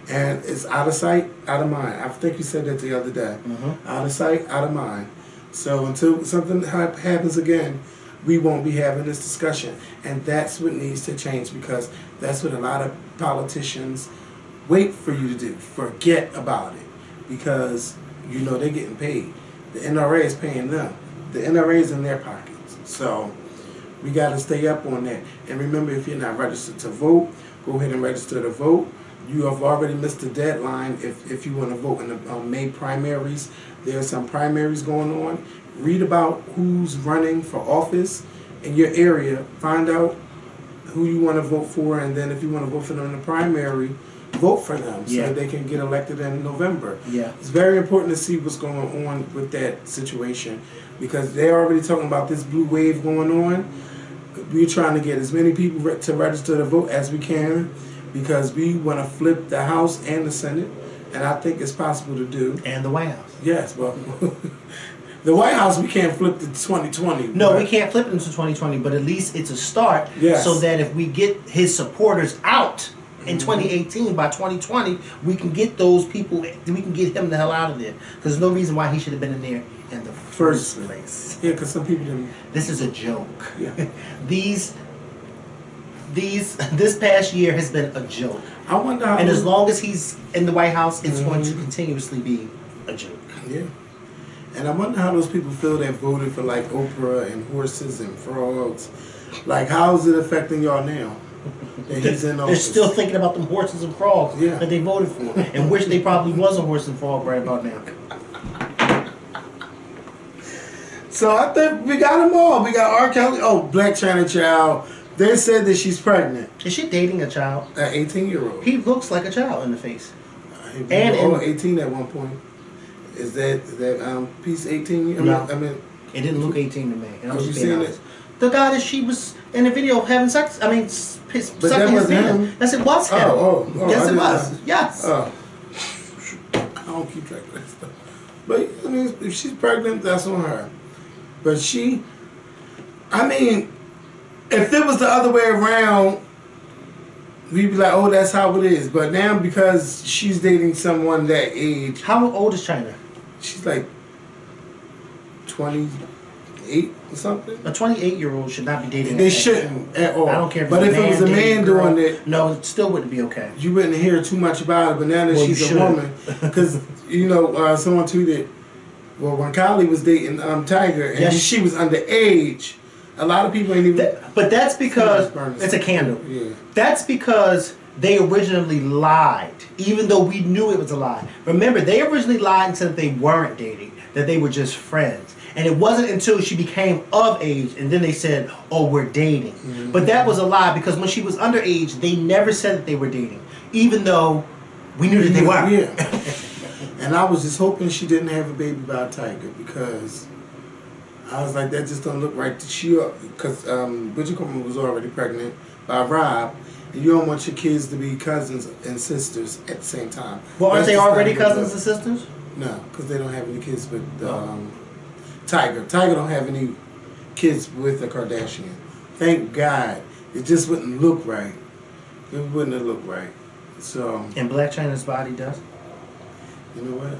And it's out of sight, out of mind. I think you said that the other day. Out of sight, out of mind. So until something happens again, we won't be having this discussion. And that's what needs to change because that's what a lot of politicians wait for you to do. Forget about it. Because you know they're getting paid. The NRA is paying them. The NRA is in their pockets. So we got to stay up on that. And remember, if you're not registered to vote, go ahead and register to vote. You have already missed the deadline if you want to vote in the May primaries. There are some primaries going on. Read about who's running for office in your area. Find out who you want to vote for, and then if you want to vote for them in the primary, vote for them so they can get elected in November. Yeah. It's very important to see what's going on with that situation because they're already talking about this blue wave going on. We're trying to get as many people to register to vote as we can because we want to flip the House and the Senate, and I think it's possible to do. And the White House. Yes, well, the White House we can't flip to 2020. No, we can't flip it into 2020, but at least it's a start so that if we get his supporters out in 2018, by 2020, we can get those people, we can get him the hell out of there. Because there's no reason why he should have been in there in the first place. Yeah, because some people didn't. This is a joke. Yeah. This past year has been a joke. I wonder how. And as long as he's in the White House, it's going to continuously be a joke. Yeah. And I wonder how those people feel that voted for like Oprah and horses and frogs. Like, how is it affecting y'all now? That he's in office? They're still thinking about them horses and frogs that they voted for, and wish they probably was a horse and frog right about now. So I think we got them all. We got R. Kelly. Oh, Black China Child. They said that she's pregnant. Is she dating a child? An 18-year-old. He looks like a child in the face. And 18 at one point. Is that piece 18? No. I mean, it didn't look 18 to me. And I'm you just being seen honest. The guy that she was in the video having sex. I mean, sucking his wasn't penis. him. Yes, it was him. Oh, yes, it was. Yes. Oh. I don't keep track of that stuff. But I mean, if she's pregnant, that's on her. But if it was the other way around, we'd be like, oh, that's how it is. But now because she's dating someone that age. How old is China? She's like 28, 28 or something. A 28-year-old should not be dating. They shouldn't at all. I don't care if but it's if it was a man doing it, no, it still wouldn't be okay. You wouldn't hear too much about it. But now that she's a woman, because someone tweeted, well, when Kylie was dating Tiger and she was underage, a lot of people ain't even. But that's because it's a candle. Yeah. That's because they originally lied, even though we knew it was a lie. Remember, they originally lied and said that they weren't dating, that they were just friends. And it wasn't until she became of age, and then they said, oh, we're dating. Mm-hmm. But that was a lie, because when she was underage, they never said that they were dating, even though we knew that they were. Yeah. And I was just hoping she didn't have a baby by Tiger, because I was like, that just don't look right. Because Bridget Coleman was already pregnant by Rob. You don't want your kids to be cousins and sisters at the same time. Well, aren't they already cousins and sisters? No, because they don't have any kids with Tiger. Tiger don't have any kids with a Kardashian. Thank God. It just wouldn't look right. It wouldn't have looked right. So. And Black China's body does? You know what?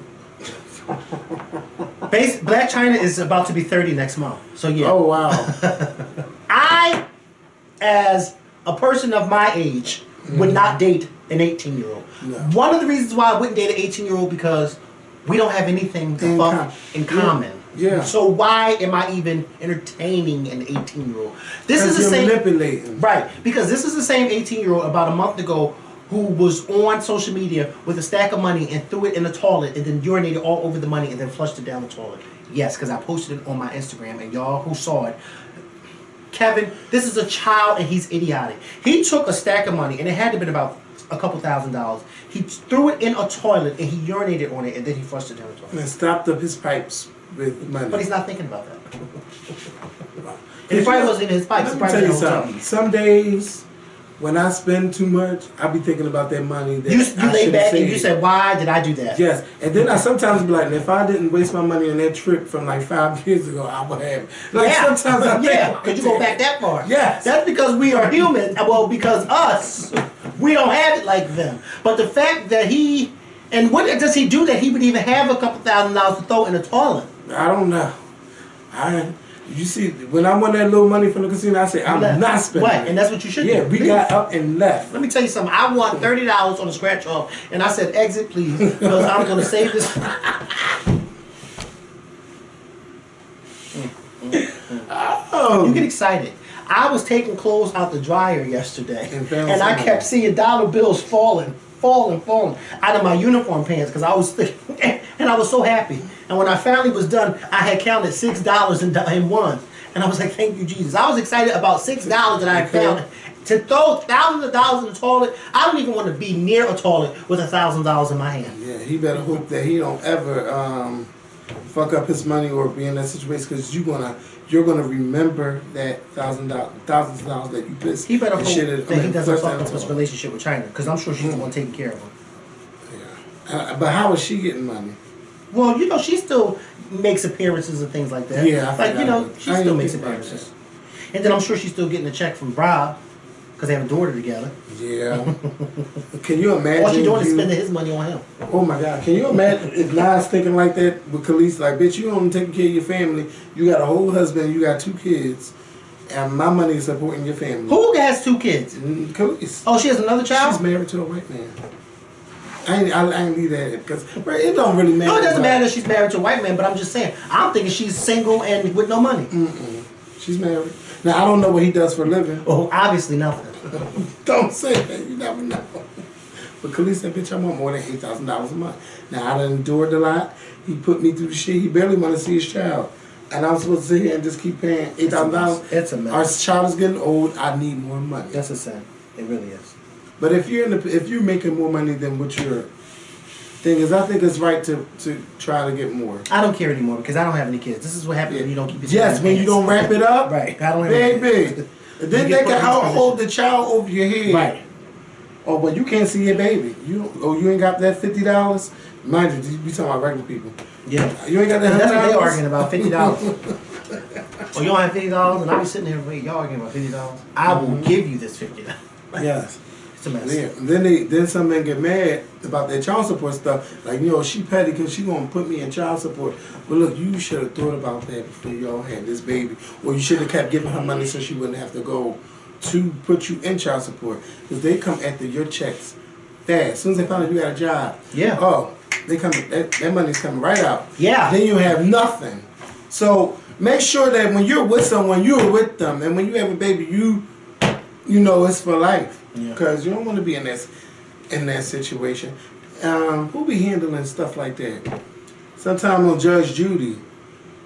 Black China is about to be 30 next month. So yeah. Oh, wow. I, as a person of my age, would not date an 18-year-old. No. One of the reasons why I wouldn't date an 18-year-old, because we don't have anything in common. Yeah. So why am I even entertaining an 18-year-old? This is the same manipulating. Right, because this is the same 18-year-old about a month ago who was on social media with a stack of money and threw it in the toilet and then urinated all over the money and then flushed it down the toilet. Yes, because I posted it on my Instagram, and y'all who saw it, Kevin, this is a child and he's idiotic. He took a stack of money, and it had to have been about a couple $1,000s. He threw it in a toilet and he urinated on it, and then he flushed it down the toilet. And stopped up his pipes with money. But he's not thinking about that. And it probably wasn't in his pipes. Let me tell you something. Some days, when I spend too much, I be thinking about that money that you I lay back saved. and you said, why did I do that? Yes. And then I sometimes be like, if I didn't waste my money on that trip from like 5 years ago, I would have. Like sometimes I think. Could you go back that far? Yes. That's because we are human. Well, because us, we don't have it like them. But the fact that and what does he do that he would even have a couple $1,000s to throw in a toilet? I don't know. You see, when I won that little money from the casino, I said, I'm not spending it. And that's what you should do. Yeah, we got up and left. Let me tell you something. I won $30 on the scratch off, and I said, exit, please, because I'm going to save this. Oh. You get excited. I was taking clothes out the dryer yesterday, and I kept seeing dollar bills falling out of my uniform pants because I was thinking, and I was so happy. And when I finally was done, I had counted $6 in one, and I was like, "Thank you, Jesus!" I was excited about $6 that I had found. To throw thousands of dollars in the toilet, I don't even want to be near a toilet with $1,000 in my hand. Yeah, he better hope that he don't ever fuck up his money or be in that situation, because you're gonna remember that thousands of dollars that you pissed. He better hope that he doesn't fuck up his relationship with China, because I'm sure she's the one taking care of him. Yeah, but how is she getting money? Well, she still makes appearances and things like that. Yeah, she still makes appearances. And then I'm sure she's still getting a check from Rob, because they have a daughter together. Yeah. Can you imagine? All she's doing is spending his money on him. Oh my God. Can you imagine if Nas thinking like that with Kelis? Like, bitch, you don't taking care of your family. You got a whole husband. You got 2 kids. And my money is supporting your family. Who has 2 kids? Kelis. Oh, she has another child? She's married to a white man. I ain't leave that because it don't really matter. No, it doesn't matter that she's married to a white man, but I'm just saying, I'm thinking she's single and with no money. She's married. Now, I don't know what he does for a living. Oh, obviously nothing. Don't say that. You never know. But Kelis said, bitch, I want more than $8,000 a month. Now, I done endured a lot. He put me through the shit. He barely want to see his child. And I'm supposed to sit here and just keep paying $8,000. It's a mess. Our child is getting old. I need more money. That's a sin. It really is. But if you're making more money than what your thing is, I think it's right to try to get more. I don't care anymore because I don't have any kids. This is what happens when you don't keep your Yes, when you don't wrap it up. Right. I don't have any kids. Baby. And then they can hold the child over your head. Right. Oh, but you can't see your baby. You ain't got that $50? Mind you, we talking about regular people. Yeah. You ain't got that $100? That's what they arguing about, $50. Oh, you don't have $50? And I'll be sitting there, wait, y'all arguing about $50? I will give you this $50. Yes. It's a mess. Yeah. Then some men get mad about their child support stuff. Like, she petty because she gonna put me in child support. But look, you should have thought about that before y'all had this baby, or you should have kept giving her money so she wouldn't have to go to put you in child support, because they come after your checks fast. As soon as they find out you got a job, they come. That money's coming right out. Yeah. Then you have nothing. So make sure that when you're with someone, you're with them, and when you have a baby, you know it's for life, because you don't want to be in that situation. Who be handling stuff like that? Sometimes on Judge Judy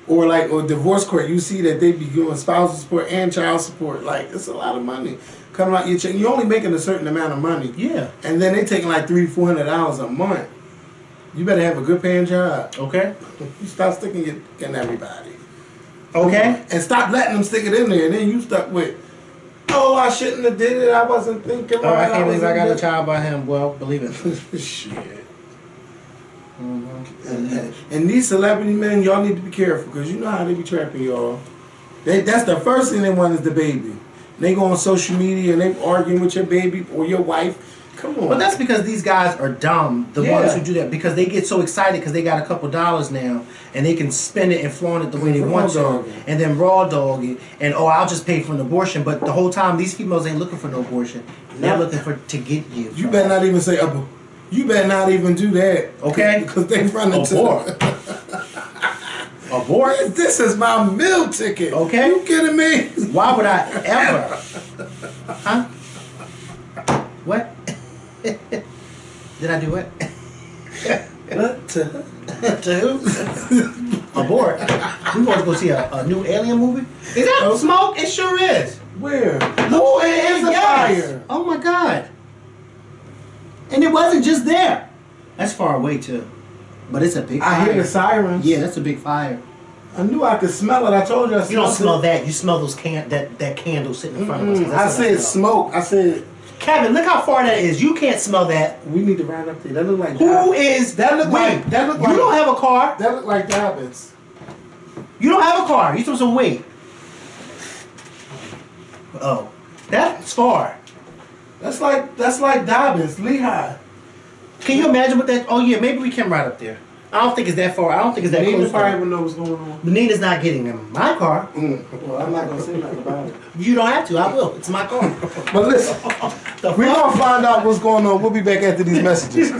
or divorce court, you see that they be doing spousal support and child support. Like, it's a lot of money coming out your check. You're only making a certain amount of money. Yeah. And then they taking like $300-400 a month. You better have a good paying job. Okay. You stop sticking it in everybody. Okay. And stop letting them stick it in there. And then you stuck with, I shouldn't have did it. I wasn't thinking right. I can't believe I got a child by him. Well, believe it. Shit. And these celebrity men, y'all need to be careful, because you know how they be trapping y'all. That's the first thing they want is the baby. They go on social media and they arguing with your baby or your wife. Come on. But that's because these guys are dumb, the ones who do that, because they get so excited because they got a couple dollars now and they can spend it and flaunt it the way they want to, and then raw dog it, and I'll just pay for an abortion. But the whole time these females ain't looking for no abortion. They're looking to get you. You better not even say abortion. You better not even do that. Okay? Because they run into abort. This is my meal ticket. Okay? You kidding me? Why would I ever? Huh? What? Did I do what? What? To who? Abort. We want to go see a new alien movie? Is that smoke? It sure is. Where? Oh, it is a fire. Oh my God. And it wasn't just there. That's far away too. But it's a big fire. I hear the sirens. Yeah, that's a big fire. I knew I could smell it. I told you I smelled it. You don't smell that. You smell those that candle sitting in front of us. I said smoke. I said... Kevin, look how far that is. You can't smell that. We need to ride up there. That look like... Who is... That look like... You don't have a car. That look like Dobbins. You don't have a car. You're supposed to wait. Oh. That's far. That's like Dobbins, Lehigh. Can you imagine what that... Oh, yeah, maybe we can ride up there. I don't think it's that far. I don't think it's that close. Nina probably would know what's going on. But Nina's not getting in my car. Well, I'm not going to say nothing about it. You don't have to. I will. It's my car. But listen, we're going to find out what's going on. We'll be back after these messages.